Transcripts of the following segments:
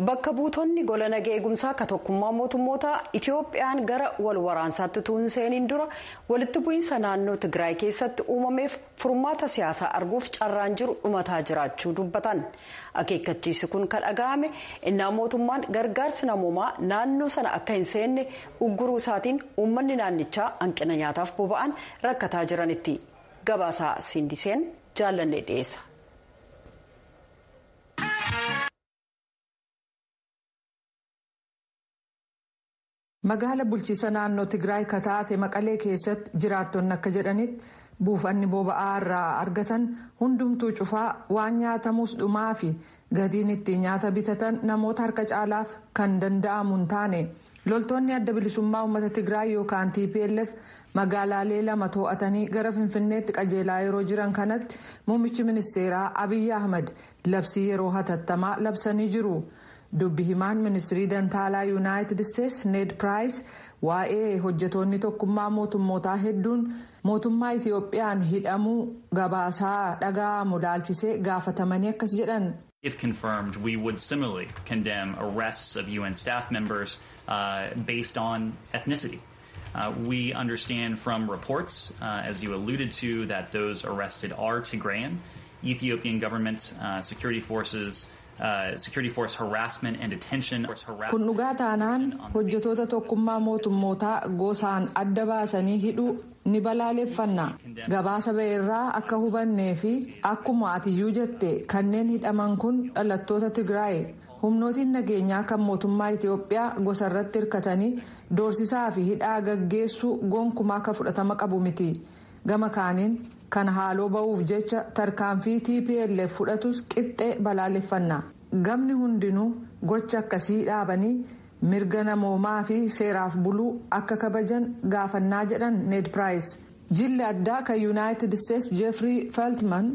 Bakka buutonni gola nagaa eegumsaa ka tokkummaa mootummoota Itiyoophiyaan gara wal waraansaatti tuun seeniin dura walitti bu'iinsa naannoo Tigraay keessatti uumameef furmaata siyaasaa arguuf carraan jiru dhumataa jiraachuu dubbatan. Akeekkachiisi kun kan dhaga'ame innaa mootummaan gargaarsi namoomaa naannoo sana akka hin seenne ugguruu isaatiin uummanni naannichaa hanqina nyaataaf boba'an rakkataa jiranitti. Gabaasaa Sindiseen jaalannee dhiyeessa. Magaala bulchiisa naannoo Tigraay kataate Maqalee keessatti jiraattonni akka jedhanitti buufanni boba'aa irraa argatan hundumtuu cufaa waan nyaatamus dhumaa fi gatiin ittiin nyaata bitatan namoota harka caalaaf kan danda'amu hin taane. Loltoonni adda bilisummaa uummata Tigraay yookaan TPLF magaalaalee lama to'atanii gara Finfinneetti qajeelaa yeroo jiran kanatti muummichi ministeeraa Abiy Ahmed labsii yeroo hatattamaa labsanii jiru. Dubbi himaan ministirii dantaalaa Yuunaayitid Isteetsi Ned Piraayis waa'ee hojjetoonni tokkummaa mootummootaa hedduun mootummaa Itiyoophiyaan hidhamuu gabaasaa dhaga'amu ilaalchisee gaafatamanii akkas jedhan. If confirmed, we would similarly condemn arrests of UN staff members based on ethnicity. We understand from reports, as you alluded to, that those arrested are Tigrayan. Ethiopian government security force harassment and detention. Kun dhugaa taanaan hojjetoota tokkummaa mootummootaa gosaan adda baasanii hidhuu ni balaaleffanna. Gabaasa ba'eerraa akka hubannee fi akkuma atiyyuu jette kanneen hidhaman kun dhalattoota Tigraay. Humnootiin nageenyaa kan mootummaa Itiyoophiyaa gosa irratti hirkatanii doorsisaa fi hidhaa gaggeessuu gonkumaa akka fudhatama qabu miti. Gama kaaniin kan haaloo ba'uuf jecha tarkaanfii TPLF fudhatus qixxee balaaleffanna. Gamni hundinuu gocha akkasii dhaabanii mirga namoomaa fi seeraaf buluu akka kabajan gaafannaa jedhan Ned Piraayis. Jilli addaa kan Yuunaayitid Isteetsi Jeffrey Feltman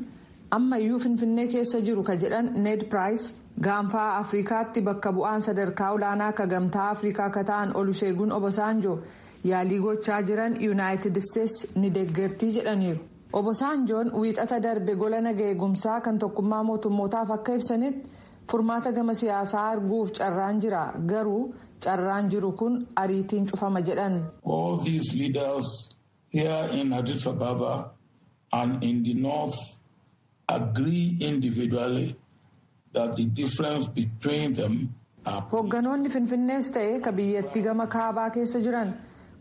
ammayyuu Finfinnee keessa jiru ka jedhan Ned Piraayis gaanfaa Afrikaatti bakka bu'aan sadarkaa olaanaa ka gamtaa Afrikaa ka ta'an Oluseegun Obasanjoo yaalii gochaa jiran Yuunaayitid Isteetsi ni deeggartii jedhaniiru. Obasanjoon wiixata darbe gola nagaa eegumsaa kan tokkummaa mootummootaaf akka ibsanitti furmaata gama siyaasaa arguuf carraan jira garuu carraan jiru kun ariitiin cufama jedhan. All these leaders here in Addis Ababa and in the north agree individually that the difference between them are. Hoogganoonni Finfinnees ta'ee ka biyyattii gama kaabaa keessa jiran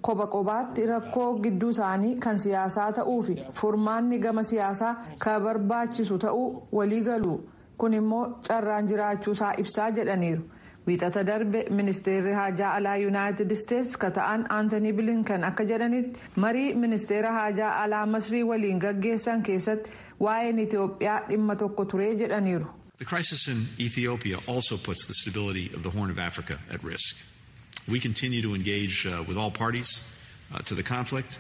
kopha kophaatti rakkoo gidduu isaanii kan siyaasaa ta'uu fi furmaanni gama siyaasaa ka barbaachisu ta'uu walii galu. Kun immoo carraan jiraachuusaa ibsaa jedhaniiru. Wiixata darbe ministeerri haajaa alaa Yuunaayitid Isteetsi ka ta'an Aantanii Bilinkan akka jedhanitti marii ministeera haajaa alaa Masrii waliin gaggeessan keessatti waa'een Itiyoophiyaa dhimma tokko ture jedhaniiru. The crisis in Ethiopia also puts the stability of the Horn of Africa at risk. We continue to engage with all parties to the conflict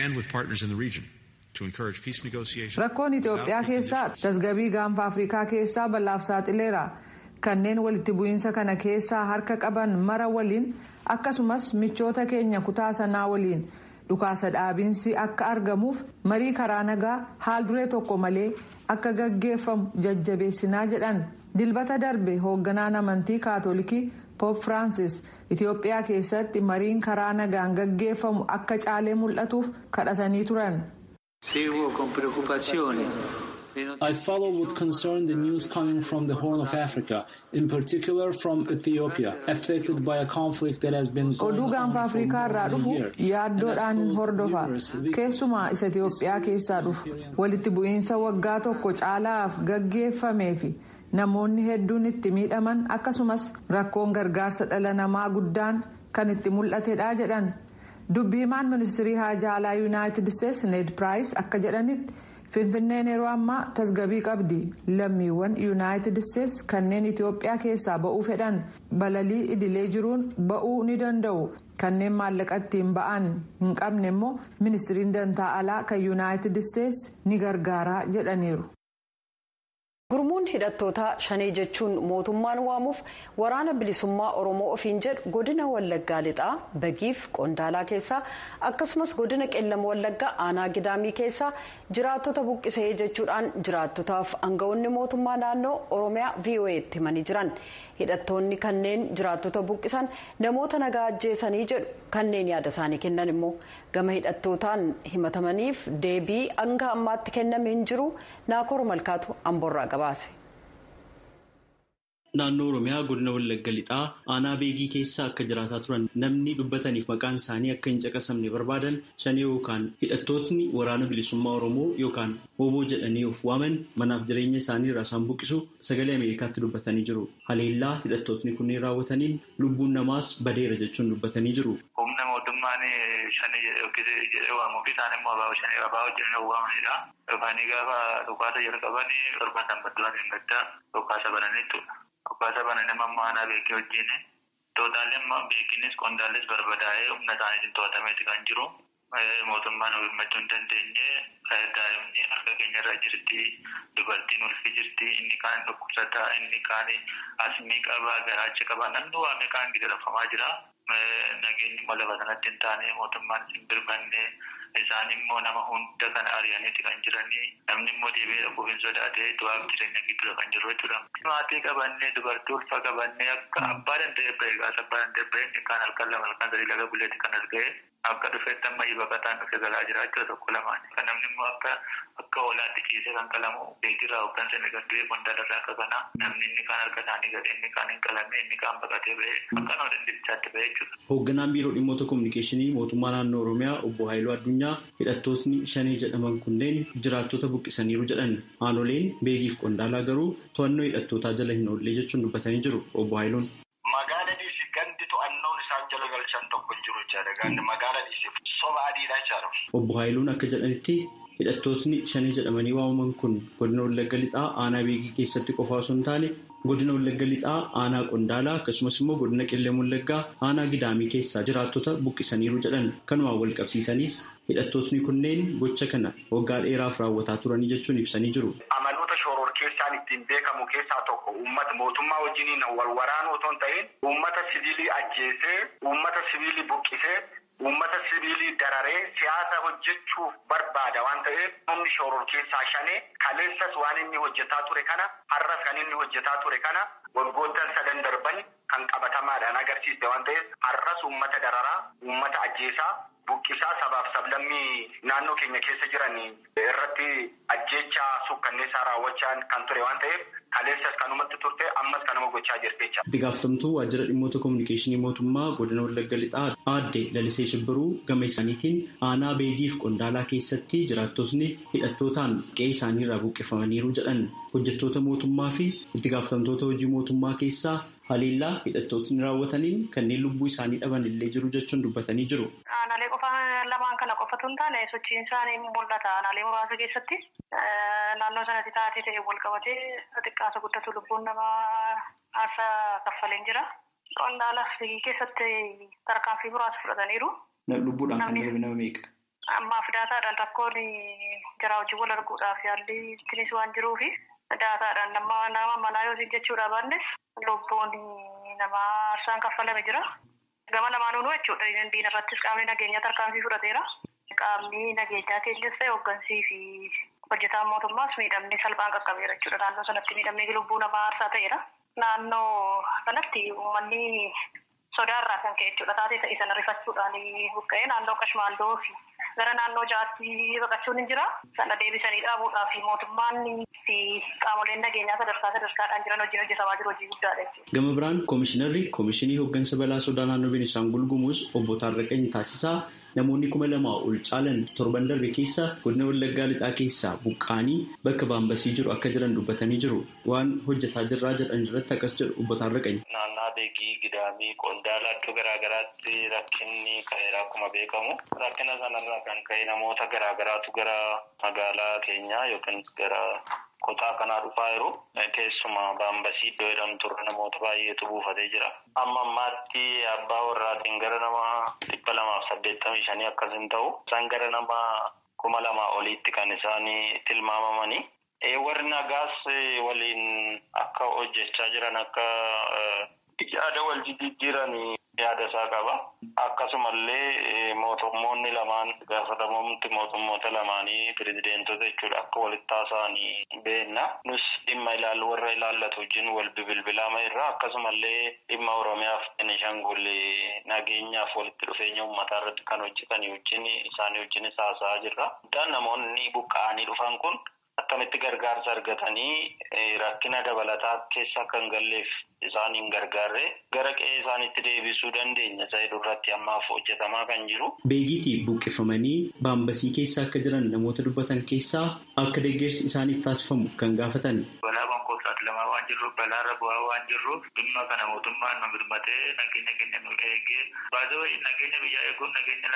and with partners in the region. Rakkoon Itiyoophiyaa keessaa tasgabbii gaanfa Afrikaa keessaa bal'aaf saaxileera. Kanneen walitti bu'iinsa kana keessaa harka qaban mara waliin akkasumas michoota keenya kutaa sanaa waliin dhukaasa dhaabiinsi akka argamuuf marii karaa nagaa haal duree tokko malee akka gaggeeffamu jajjabeessinaa jedhan. Dilbata darbe hoogganaan amantii kaatolikii Pope Francis Itiyoophiyaa keessatti mariin karaa nagaan gaggeeffamu akka caalee mul'atuuf kadhatanii turan. I follow with concern the news coming from the Horn of Africa, in particular from Ethiopia, affected by a conflict that has been going on for more than a year. Yaaddoodhaan hordofa. Keessumaa isa Itiyoophiyaa keessaa dhufu walitti bu'iinsa waggaa tokko caalaaf gaggeeffamee fi namoonni hedduun itti miidhaman akkasumas rakkoon gargaarsa dhala namaa guddaan kan itti mul'atedha jedhan. Dubbi himaan ministirii haajaa alaa Yuunaayitid Isteetsi Ned Piraayis akka jedhanitti Finfinneen yeroo ammaa tasgabbii qabdi. Lammiiwwan Yuunaayitid Isteetsi kanneen Itiyoophiyaa keessaa ba'uu fedhan balalii idilee jiruun ba'uu ni danda'u. Kanneen maallaqa ittiin ba'an hin qabne immoo ministiriin dantaa alaa kan Yuunaayitid Isteetsi ni gargaara jedhaniiru. Gurmuun hidhattoota shanee jechuun mootummaan waamuuf waraana bilisummaa Oromoo ofiin jedhu godina Wallaggaa lixaa Bagiif Qondaalaa keessaa akkasumas godina Qellam Wallaggaa aanaa Gidaamii keessaa jiraattota buqqisee jechuudhaan jiraattotaaf aangawoonni mootummaa naannoo Oromiyaa VOA'tti himanii jiran. Hidhattoonni kanneen jiraattota buqqisan namoota nagaa ajjeesanii jedhu kanneen yaada isaanii kennan immoo gama hidhattootaan himatamaniif deebii hanga ammaatti kenname hin jiru. Naakoor Malkaatu Amboorraa gabaase. Naannoo Oromiyaa godina Wallagga lixaa aanaa Beegii keessa akka jiraataa turan namni dubbataniif maqaan isaanii akka hin caqasamne barbaadan shanee yookaan hidhattootni waraana bilisummaa Oromoo yookaan WBO jedhanii of waaman manaaf jireenya isaanii irraa isaan buqqisu sagalee Ameerikaatti dubbatanii jiru. Haleellaa hidhattootni kunneen raawwataniin lubbuun namaas badeera jechuun dubbatanii jiru. Humna mootummaan shanee jedhee waamuu fi isaan immoo abaa'oo shanee abaa'oo jedhanii waamanidha. Yookaan gaafa dhukaasa jalqabanii torbaan badduudhaan hin gaddaa dhukaasa bananiitu. Dhukaasa bananii amma aanaa Beekii wajjin tootaallee amma Beekiinis Qondaallis barbadaa'ee humna isaaniitiin to'atameeti kan jiru. Mootummaan hirmachuu hin dandeenye daa'imni harka keenyarra jirti, dubartiin ulfi jirti, inni kaan dhukkubsataa, inni kaan asmii qaba, garaacha qaba, namni waamee kaan gidirafamaa jira. Nageenyi lafa sanatti hin taane mootummaan hin birmanne. Isaan immoo nama hunda kana ari'aniiti kan jiranii namni immoo deebi'ee dhaquuf hin sodaatee du'aaf jireenya gidduu kan jiru jechuudha. Maatii qabannee dubartii ulfa qabannee akka abbaa danda'e bahee gaasa abbaa danda'e bahee kan halkan lama halkan sadii laga buleetti kan as ga'e akka dhufeetti amma baqataan dhufe galaa jira jechuudha tokko lamaan. Kan namni immoo akka hoolaatti ciisee kan qalamu beekirraa hoggansa inni gaddu'ee Qondaalarraa akka kana namni inni kaan harka isaanii gadee inni kaan hin qalamne inni kaan baqatee bahee akka nama dandeessisaatti bahee jechuudha. Hoogganaan biiroo dhimmoota kominikeeshinii mootummaa naannoo Oromiyaa obbo Haayiluu Addunyaa hidhattootni shanee jedhaman kunneen jiraattota buqqisaniiru jedhan aanoleen Beegiif Qondaalaa garuu to'annoo hidhattootaa jala hin oollee jechuun dubbatanii jiru. Obbo Haayiluun magaalaa dhiisii gandi to'annoon isaan jala galchan tokko hin jiru jechuudha. Magaalaa dhiisii soba adiidha jechuudha. Obbo Haayiluun akka jedhanitti hidhattootni shanee jedhamanii waamaman kun godina Wallagga lixaa aanaa Beegii keessatti qofaa osoo hin taane godina Wallagga lixaa aanaa Qondaalaa akkasumas immoo godina Qellam Wallaggaa aanaa Gidaamii keessaa jiraattota buqqisaniiru jedhan kanumaan wal qabsiisanis hidhattootni kunneen gocha kana waggaa dheeraaf raawwataa turanii jechuun ibsanii jiru. Amaloota shoror keessaan ittiin beekamu keessaa tokko uummata mootummaa wajjiniin wal waraanuu otoo hin ta'in uummata siviilii ajjeesee uummata siviilii buqqisee uummata siviilii dararee siyaasa hojjechuuf barbaada waan ta'eef humni shoror keessaa shanee kaleessas waan inni hojjetaa ture kana har'as kan inni hojjetaa ture kana waggoottan 3 darban kan qabatamaadhaan agarsiiste waan ta'eef har'as uummata dararaa uummata ajjeesaa buqqisaa sabaaf sablammii naannoo keenya keessa jiran irratti ajjeechaa suukkanneessaa raawwachaa kan ture waan ta'eef kaleessas kanumatti turte ammas kanuma gochaa jirti jecha. Itti gaafatamtuu waajjira dhimmoota kominikeeshinii mootummaa godina Wallagga lixaa aadde Lalisee Shibbiruu gama isaaniitiin aanaa Beegiif Qondaalaa keessatti jiraattotni hidhattootaan qe'ee isaaniirraa buqqifamaniiru jedhan hojjettoota mootummaa fi itti gaafatamtoota hojii mootummaa keessaa haleellaa hidhattootni raawwataniin kanneen lubbuu isaanii dhaban illee jiru jechuun dubbatanii jiru. Aanaalee qofa lamaan kana qofatu hin taane sochiin isaanii mul'ata. Aanaalee muraasa keessatti naannoo sanatti taatee ta'e wal qabatee xiqqaasa guddatu lubbuun namaa aarsaa kaffaleen jira. Qondaalaa keessatti tarkaanfii muraasa fudhataniiru. Lubbuudhaan kan darbe nama meeqa? Ammaaf daataadhaan rakkoon jara hojii wal arguudhaaf yaalli ittinis waan jiruufi daataadhaan nama manaa yoo jechuudha baannes lubbuun namaa aarsaan kaffalame jira. Gama lamaanuu jechuudha. Diina irrattis qaamni nageenyaa tarkaanfii fudhateera. Qaamni nageenyaa keenyas ta'e hooggansii fi hojjetaan mootummaas miidhamni salphaan qaqqabeera jechuudha. Naannoo sanatti miidhamni lubbuu namaa aarsaa ta'eera. Naannoo kanatti uummanni sodaarraa kan ka'e jechuudha. Taatee ta'e sana rifachuudhaan buqqa'ee naannoo Qashmaandoo fi gara naannoo Jaatti baqachuun hin jira. Sana deebisanii dhaabuudhaaf mootummaan fi qaamoleen nageenyaa sadarkaadhaan jiran hojii hojjetamaa jiru hojii guddaadha jechuudha. Gama biraan koomishinarri koomishinii hooggansa balaa sodaa naannoo Beenishaangul Gumuz obbo Taarraqany Taasisaa namoonni 2,000 ol caalan torban darbe keessa godina Wallaggaa lixaa keessaa buqqaanii bakka baambasii jiru akka jiran dubbatanii jiru. Waan hojjetaa jirraa jedhan irratti akkas jedhu obbo Taarraqany. Naannaa Beegii, Gidaamii, Qondaalaa iddoo garaagaraatti rakkinni ka'eera akkuma beekamu. Rakkina sanarraa kan ka'e namoota garaagaraatu gara magaalaa keenyaa yookiin gara kutaa kanaa dhufaa jiru. Keessumaa baambasii iddoo jedhamturra namoota baay'eetu buufatee jira. Amma ammaatti abbaa warraatiin gara nama 285 akkas hin ta'u. Isaan gara nama 2,000 oliitti kan isaanii tilmaamamanii. Warri nagaas waliin akka hojjechaa jiran akka yaada wal jijjiiranii yaada isaa qaba. Akkasumallee mootummoonni lamaan gaafatamumti mootummoota lamaanii pirezideentota jechuudha akka walitti haasa'anii beekna. Nus dhimma warra ilaallatu wajjin wal bilbilaama irraa akkasumallee dhimma Oromiyaaf Beenishaangul nageenyaaf walitti dhufeenya uummataa irratti kan hojjetanii wajjin isaanii wajjinis haasa'aa jirra. Namoonni buqqa'anii dhufan kun akkamitti gargaarsa argatanii rakkina dabalataa keessa kan galleef isaaniin gargaarre gara qe'ee isaaniitti deebisuu dandeenya isa irratti ammaaf hojjetamaa kan jiru. Beegiitii buqqifamanii baambasii keessa akka jiran namoota dubbatan keessaa akka deeggarsi isaaniif taasifamu kan gaafatan. Balaa konkolaataa lamaa waan jirruuf balaarra bu'aa waan jirruuf dhimma kana mootummaan nu birmatee nageenya keenya nu eegee baasii nageenya biyyaa eeguun nageenya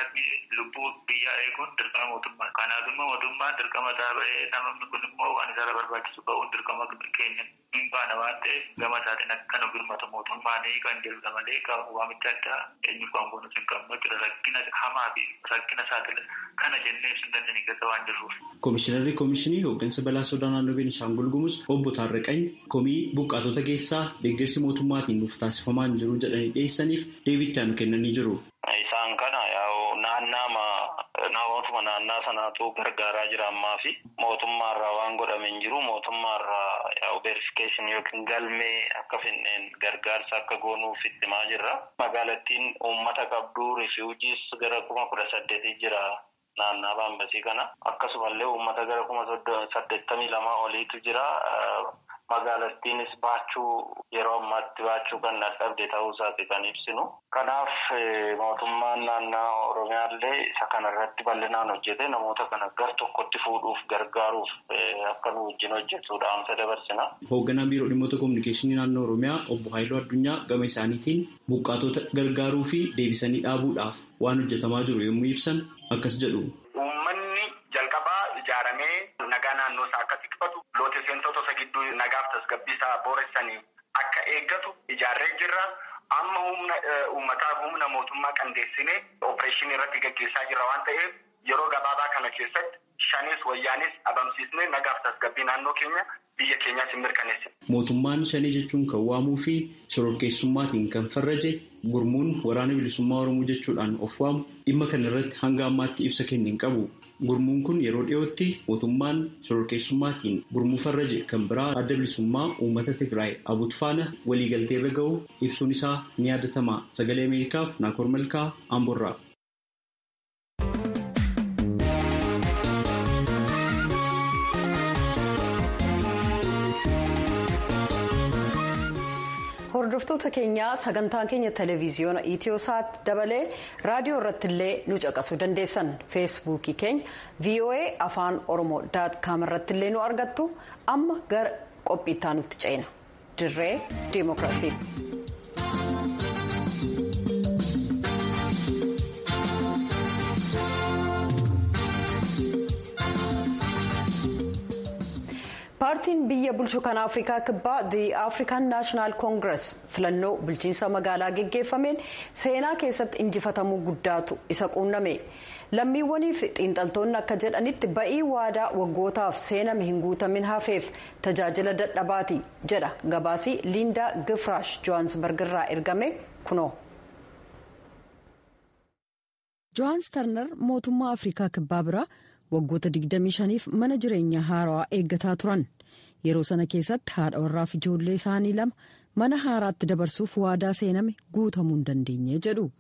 lubbuu biyyaa eeguun dirqama mootummaa. Kanaaf immoo mootummaan dirqama isaa ba'ee namni kun immoo waan isaarra barbaachisu ba'uun dirqama keenya hin baana waan ta'eef gama isaatiin akka nu birmatu mootummaanii kan jirudha malee kan waamicha addaa eenyu kan goonu hin qabnu jira rakkina hamaa fi rakkina saaxila kana jennee hin dandeenye keessa waan jirruuf. Komishinarri Komishinii Hooggansa Balaa Sodaa Naannoo Beenishaangul Gumuz Obbo Taarraqany komii buqqaatota keessaa deeggarsi mootummaatiin nuuf taasifamaa hin jiru jedhanii dhiyeessaniif deebii itti aanu kennanii jiru. Isaan kana namootuma naannaa sanaatu gargaaraa jira ammaa fi mootummaarraa waan godhame hin jiru. Mootummaarraa verification yookiin galmee akka finneen gargaarsa akka goonuuf itti himaa jirra. Magaalattiin uummata qabdu rifiujiis gara 18,000 jira naannaa baambasii kana. Akkasumallee uummata gara 82 oliitu jira. Magaalattiinis yeroo ammaatti baachuu kan dadhabde ta'uu isaati kan ibsinu. Kanaaf mootummaan naannoo Oromiyaallee isa kanarratti bal'inaan hojjete namoota kana gar tokkotti fuudhuuf gargaaruuf akka nu wajjin hojjetuudha amsa dabarsina. Hoogganaan Biiroo Dhimmoota Kominikeeshinii Naannoo Oromiyaa Obbo Haayiluu Addunyaa gama isaaniitiin buqqaatota gargaaruu fi deebisanii dhaabuudhaaf waan hojjetamaa jiru yommuu ibsan akkas jedhu. Uummanni jalqabaa ijaaramee nagaa naannoo isaa akka tikfatu loota seentota gidduu nagaaf tasgabbiisaa booressanii akka eeggatu ijaarree jirra. Amma humna mootummaa qindeessinee opereeshinii irratti gaggeessaa jirra waan ta'eef yeroo gabaabaa kana keessatti shanis wayyaanis dhabamsiisnee nagaaf tasgabbii naannoo keenya biyya keenyaas hin mirkaneessine. Mootummaan shanii jechuun kan waamuu fi shororkeessummaatiin kan farraje gurmuun waraana bilisummaa Oromoo jechuudhaan of waamu dhimma kana irratti hanga ammaatti ibsa kenne hin qabu. Gurmuun kun yeroo dhiyootti mootummaan shororkeessummaatiin gurmuu farraje kan biraa adda bilisummaa uummata Tigraay Abut faana waliigaltee irra ga'u ibsuun isaa ni yaadatama. Sagalee Ameerikaaf Naakoor Malkaa Amborraa. Hordoftoota keenya sagantaan keenya televiziyoona Itiyoosaat dabalee raadiyoo irratti illee nu caqasuu dandeessan. Feesbuukii keenya VOA afaan oromoo.com irratti illee nu argattu. Amma gara qophii itti aanutti ceena. Dirree Dimookiraasii. Paartiin biyya bulchu kan Afrikaa kibbaa The African National Congress filannoo bulchiinsa magaalaa geggeeffameen seenaa keessatti injifatamuu guddaatu isa quunname. Lammiiwwanii fi xiinxaltoonni akka jedhanitti ba'ii waadaa waggootaaf seename hin guutamin hafeef tajaajila dadhabaati jedha gabaasii Liindaa Gifraash Johannesburg irraa ergame kuno. Johannes Turner mootummaa Afrikaa kibbaa biraa waggoota 25f mana jireenyaa haarawaa eeggataa turan. Yeroo sana keessatti haadha warraa fi ijoollee isaanii lama mana haaraatti dabarsuuf waadaa seename guutamuu hin dandeenye jedhu.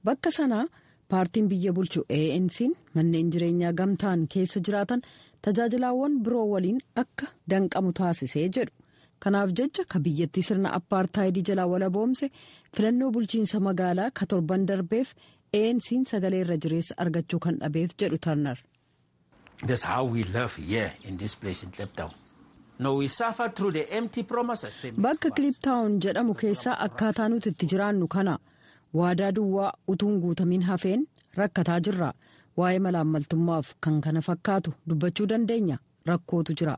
Bakka sanaa paartiin biyya bulchu ANC'n manneen jireenyaa gamtaan keessa jiraatan tajaajilaawwan biroo waliin akka danqamu taasisee jedhu. Kanaaf jecha ka biyyattii sirna appaartaayidii jalaa walaboomse filannoo bulchiinsa magaalaa ka torban darbeef ANC'n sagalee irra jireessa argachuu kan dhabeef jedhu Turner. That's how we live here in this place in Kliptown. No, we suffer through the empty promises. Bakka Kliptown jedhamu keessaa akkaataa nuti itti jiraannu kana waadaa duwwaa utuun guutamin hafeen rakkataa jirra. Waa'ee malaammaltummaaf kan kana fakkaatu dubbachuu dandeenya. Rakkootu jira.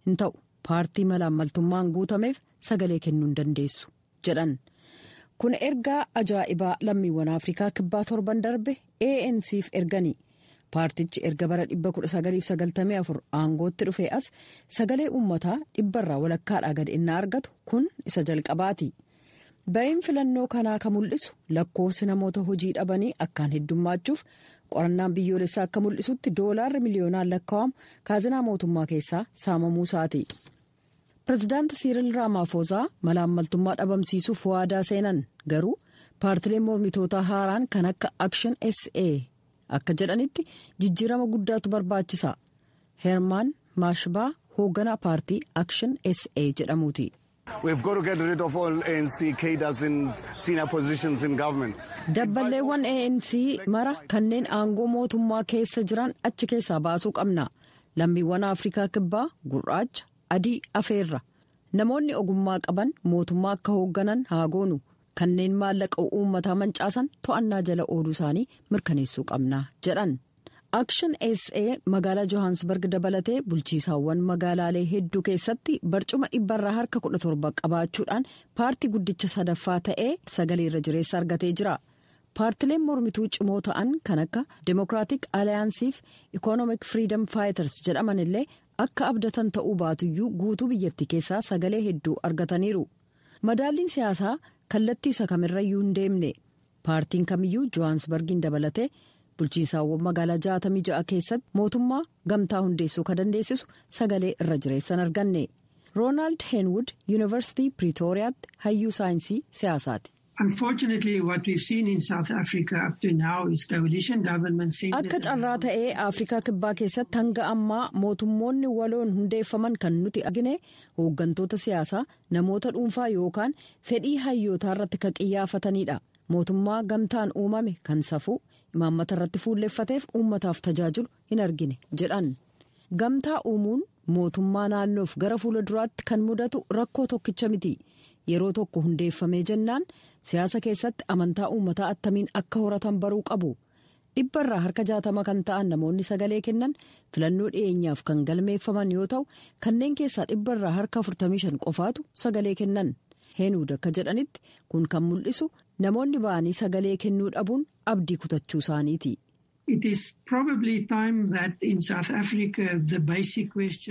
Hin ta'u paartii malaammaltummaan guutameef sagalee kennuu hin dandeessu jedhan. Kun ergaa ajaa'ibaa lammiiwwan Afrikaa kibbaa torban darbe ANC'f erganii. paartichi erga bara 1994 aangootti dhufee as sagalee uummataa 100 walakkaadhaa gad innaa argatu kun isa jalqabaati. Ba'iin filannoo kanaa kan mul'isu lakkoofsi namoota hojii dhabanii akkaan heddummachuuf qorannaan biyyoolessaa akka mul'isutti doolaarri miliyoonaan lakkaa'amu kaazinaa mootummaa keessaa saamamuu isaati. Pireezidaanti Siiriil Raamaafoozaa malaammaltummaa dhabamsiisuuf waadaa seenan garuu paartileen mormitootaa haaraan kan akka Action SA akka jedhanitti jijjiirama guddaatu barbaachisa. Hermaan Maashbaa hoogganaa paartii Action SA jedhamuuti. We've got to get rid of all ANC cadres in senior positions in government. Dabballeewwan ANC mara kanneen aangoo mootummaa keessa jiran achi keessaa baasuu qabna. Lammiiwwan Afrikaa kibbaa gurraacha adii afeerra. Namoonni ogummaa qaban mootummaa akka hoogganan haa goonu. Kanneen maallaqa uummataa mancaasan to'annaa jala ooluu isaanii mirkaneessuu qabna jedhan. Action SA magaalaa Johannesburg dabalatee bulchiisaawwan magaalaalee hedduu keessatti barcuma 117 qabaachuudhaan paartii guddicha sadaffaa ta'ee sagalee irra jireessa argatee jira. Paartileen mormituu cimoo ta'an kan akka Democratic Alliance fi Economic Freedom Fighters jedhaman illee akka abdatan ta'uu baatuyyuu guutuu biyyattii keessaa sagalee hedduu argataniiru. Madaalliin siyaasaa kallattii isa kamirrayyuu hin deemne. Paartiin kamiyyuu Johannesburgin dabalatee bulchiisaawwan magaalaa 66 keessatti mootummaa gamtaa hundeessuu kan dandeessisu sagalee irra jireessan arganne. Roonaald Heenwood Yuunivarsiitii Pretooriyaatti hayyuu saayinsii siyaasaati. Akka carraa ta'ee Afrikaa kibbaa keessatti hanga ammaa mootummoonni waloon hundeeffaman kan nuti argine hooggantoota siyaasaa namoota dhuunfaa yookaan fedhii hayyootaa irratti kan xiyyeeffatanidha. Mootummaa gamtaan uumame kan safuu imaammata irratti fuulleffateef uummataaf tajaajilu hin argine jedhan. Gamtaa uumuun mootummaa naannoof gara fuula duraatti kan mudatu rakkoo tokkicha miti. Yeroo tokko hundeeffamee jennaan siyaasa keessatti amantaa uummataa attamiin akka horatan baruu qabu. 100 harka 60 kan ta'an namoonni sagalee kennan filannoo dhiyeenyaaf kan galmeeffaman yoo ta'u kanneen keessaa 100 harka 45 qofaatu sagalee kennan. Heenuud akka jedhanitti kun kan mul'isu namoonni ba'anii sagalee kennuu dhabuun abdii kutachuu isaaniiti.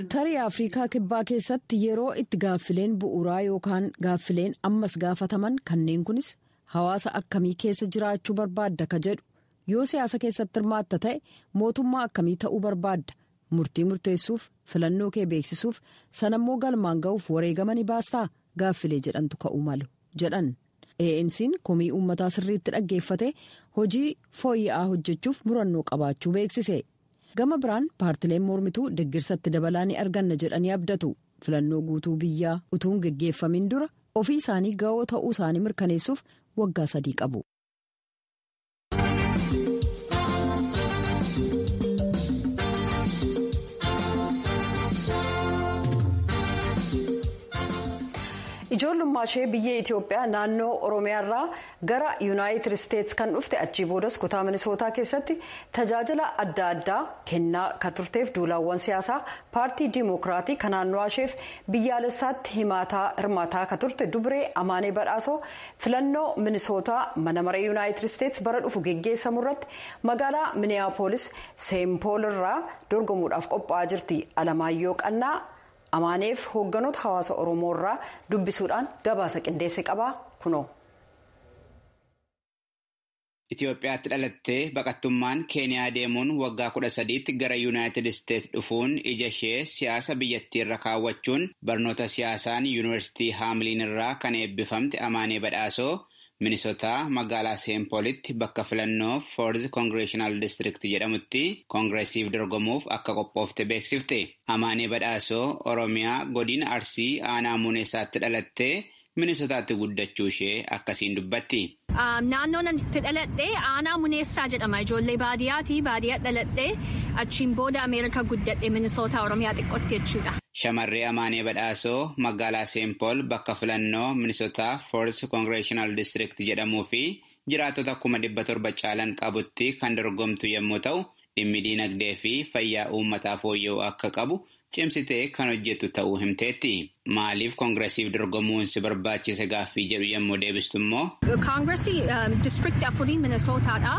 Tarii Afrikaa kibbaa keessatti yeroo itti gaaffileen bu'uuraa yookaan gaaffileen ammas gaafataman kanneen kunis hawaasa akkamii keessa jiraachuu barbaadda ka jedhu yoo siyaasa keessatti hirmaatta ta'e mootummaa akkamii ta'uu barbaadda murtii murteessuuf filannoo kee beeksisuuf sanammoo galmaan ga'uuf wareegama ni baastaa gaaffilee jedhantu ka'uu malu jedhan. ANC'n komii uummataa sirriitti dhaggeeffate hojii fooyya'aa hojjechuuf murannoo qabaachuu beeksise. Gama biraan paartileen mormituu deeggarsatti dabalaa ni arganna jedhanii abdatu. Filannoo guutuu biyyaa utuun geggeeffamin dura ofii isaanii ga'oo ta'uu isaanii mirkaneessuuf waggaa 3 qabu. Ijoollummaa ishee biyya Itoophiyaa naannoo Oromiyaarraa gara Yuunaayitid Isteetsi kan dhufte achii boodas kutaa Minisootaa keessatti tajaajila adda addaa kennaa kan turteef duulaawwan siyaasaa paartii Dimookiraatii kan naannoo isheef biyyaalessaatti hirmaataa kan turte Dubree Amaanee Badhaasoo filannoo Minisootaa mana maree Yuunaayitid Isteetsi bara dhufu geggeessamu irratti magaalaa Miniyaapolis Seempoolirraa dorgomuudhaaf qophaa'aa jirti. Alamaayyoo Qannaa Amaaneef hoogganoota hawaasa Oromoo irraa dubbisuudhaan gabaasa qindeesse qaba kuno. Itoophiyaatti dhalattee baqattummaan Keeniyaa deemuun waggaa 13tti gara Yuunaayitid Isteetsi dhufuun ija ishee siyaasa biyyattii irra kaawwachuun barnoota siyaasaan Yuunivarsiitii Haamliin irraa kan eebbifamte Amaanee Badhaasoo Minisootaa magaalaa Seempoolitti bakka filannoo Fourth Congressional District jedhamutti koongireesiif dorgomuuf akka qophoofte beeksifte. Amaanee Badhaasoo Oromiyaa godina Arsii aanaa Muneessaatti dhalattee Minisootaatti guddachuu ishee akkasiin dubbatti. Naannoon itti dhaladhee aanaa Muneessaa jedhama. Ijoollee baadiyyaati. Baadiyyaa dhaladhee achiin booda Ameerikaa guddadhee Minisootaa Oromiyaa xiqqootti jechuudha. Shamarree Amaanee Badhaasoo magaalaa Seempool bakka filannoo Minisootaa Fourth Congressional District jedhamuu fi jiraattota 700 caalan qabutti kan dorgomtu yommuu ta'u dhimmi diinagdee fi fayyaa uummataa fooyya'uu akka qabu cimsitee kan hojjettu ta'uu himteetti. Maaliif koongiresiif dorgomuun si barbaachise gaaffii jedhu yommuu deebistu immoo. Koongiresii district 4 Minnesootaadha.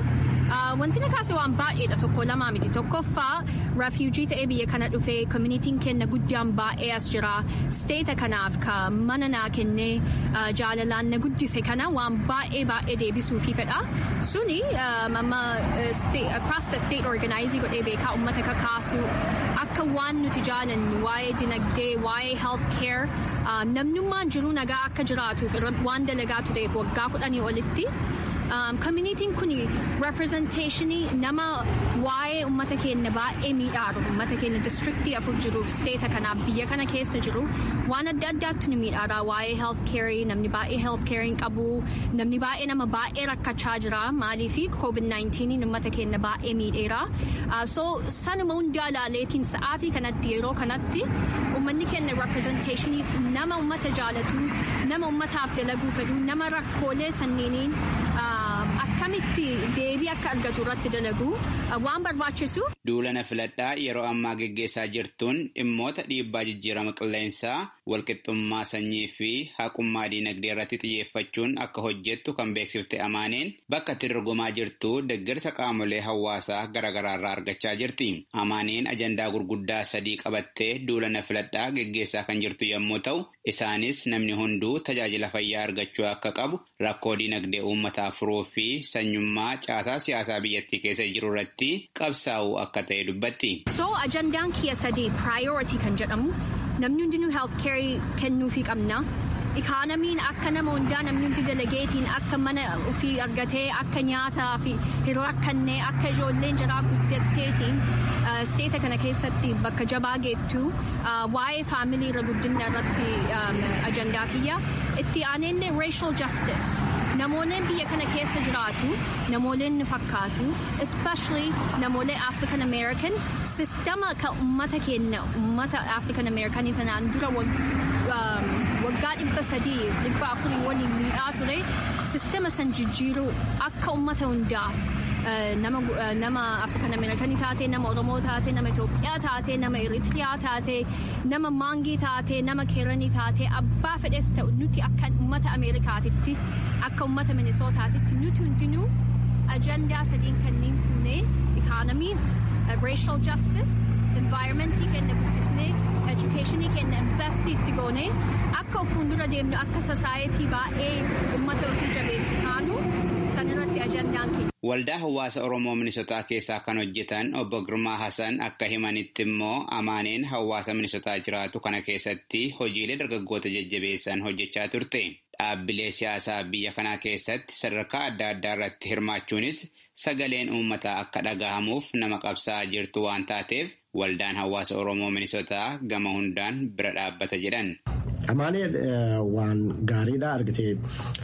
Wanti na kaase waan baay'eedha tokko lama miti. Tokkoffaa refugee ta'ee biyya kana dhufee communitiin kenna guddaan baay'ee as jira. State kanaaf ka mana naa kennee jaalalaan na guddise kana waan baay'ee deebisuufi fedha. Suni across the state organizing godhee beekaa uummata kakaasu akka waan nuti jaalannu waa'ee dinagdee waa'ee health care namnummaan jiru nagaa akka jiraatuuf waan dalagaa tureef waggaa 10 olitti. Communitiin kun representationii nama waa'ee uummata keenya baay'ee miidhaaru uummata keenya districtii 4 jiruuf state kanaaf biyya kana keessa jiru waan adda addaatti nu miidhaara waa'ee health care namni baay'ee health care hin qabu namni baay'ee nama baay'ee rakkachaa jira maaliifi COVID-19 uummata keenya baay'ee miidheera so sanuma hundaa laaleetiin sa'aatii kanatti yeroo kanatti uummanni keenya representationii nama uummata jaalatu nama uummataaf dalaguu fedhu nama rakkoolee sanneeniin akkamitti deebii akka argatu irratti dalagu waan barbaachisuuf. Duulana filadhaa yeroo ammaa geggeessaa jirtuun dhimmoota dhiibbaa jijjiirama qilleensaa walqixxummaa sanyii fi haqummaa diinagdee irratti xiyyeeffachuun akka hojjettu kan beeksifte Amaaneen bakka itti dorgomaa jirtu deeggarsa qaamolee hawaasaa garaagaraa irraa argachaa jirti. Amaaneen ajandaa gurguddaa 3 qabattee duulana filadhaa geggeessaa kan jirtu yommuu ta'u isaanis namni hunduu tajaajila fayyaa argachuu akka qabu rakkoo diinagdee uummataa furuu fi sanyummaa caasaa siyaasaa biyyattii keessa jiru irratti qabsaa'uu akka ta'e dubbatti. So ajandaan kiyya 3 priority kan jedhamu namni hundinuu health care kennuufii qabna. Ikoonamiin akka nama hundaa namni hundi dalageetiin akka mana ofii argatee akka nyaataa fi hin rakkannee akka ijoolleen jiraa guddatteetiin steeta kana keessatti bakka jabaa geettu waa'ee faamilii irra guddina irratti ajandaa kiyya itti aanee racial justice namooleen biyya kana keessa jiraatu namooleen nu fakkaatu especially namoolee African American sistema ka ummata keenya ummata African American sanaan dura waggaa 300 waliin miidhaa ture sistema san jijjiiruu akka ummata hundaaf nama African American taate nama Oromoo taate nama Itoophiyaa taate nama Eritrea taate nama Maangii taate nama Keeranii taate abbaa fedhes ta'u nuti akka ummata Ameerikaatitti akka ummata Minisootaatitti nuti hundinuu ajandaa 3 kanneen fuunee economy racial justice environmentii kenna guddifnee educationii kenna investii itti goonee akka fuuldura deemnu akka society baay'ee ummata ofii jabeessu taanu sanirratti ajandaan keenya. Waldaa hawaasa Oromoo Minisootaa keessaa kan hojjetan obbo Girmaa Hasan akka himanitti immoo Amaaneen hawaasa Minisootaa jiraatu kana keessatti hojiilee dargaggoota jajjabeessan hojjechaa turte. Dhaabbilee siyaasaa biyya kanaa keessatti sadarkaa adda addaa irratti hirmaachuunis sagaleen uummataa akka dhagahamuuf nama qabsaa'aa jirtu waan taateef waldaan hawaasa Oromoo Minisootaa gama hundaan bira dhaabbata jedhan. Amaaneen waan gaariidhaa argitee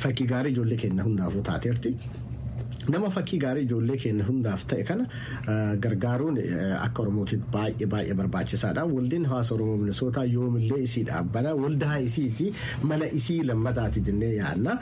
fakkii gaarii ijoollee keenya hundaafuu taateerti. Nama fakkii gaarii ijoollee keenya hundaaf ta'e kana gargaaruun akka Oromootitti baay'ee barbaachisaadha. Waldaan hawaasa Oromoo Minisootaa yoomillee isii dhaabbana waldaa isiiti mana isii lammataati jennee yaadna.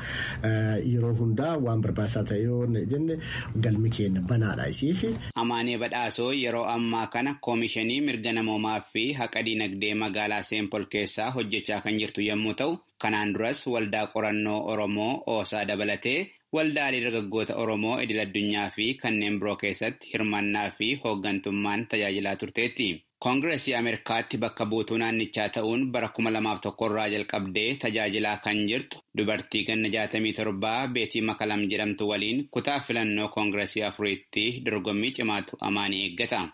Yeroo hundaa waan barbaachisaa ta'e yoo jenne galmi keenya banaadha isiif. Amaanee Badhaasoo yeroo ammaa kana koomishinii mirga namoomaa fi haqa diinagdee magaalaa Seenpol keessaa hojjechaa kan jirtu yommuu ta'u kanaan duras waldaa qorannoo Oromoo Oosaa dabalatee waldaalee dargaggoota Oromoo idil addunyaa fi kanneen biroo keessatti hirmaannaa fi hooggantummaan tajaajilaa turteetti. Koongiresii Ameerikaatti bakka buutuu naannichaa ta'uun bara 2001 irraa jalqabdee tajaajilaa kan jirtu dubartii ganna 67 Beetii Makalam jedhamtu waliin kutaa filannoo koongiresii 4tti dorgommii cimaatu Amaanii eeggata.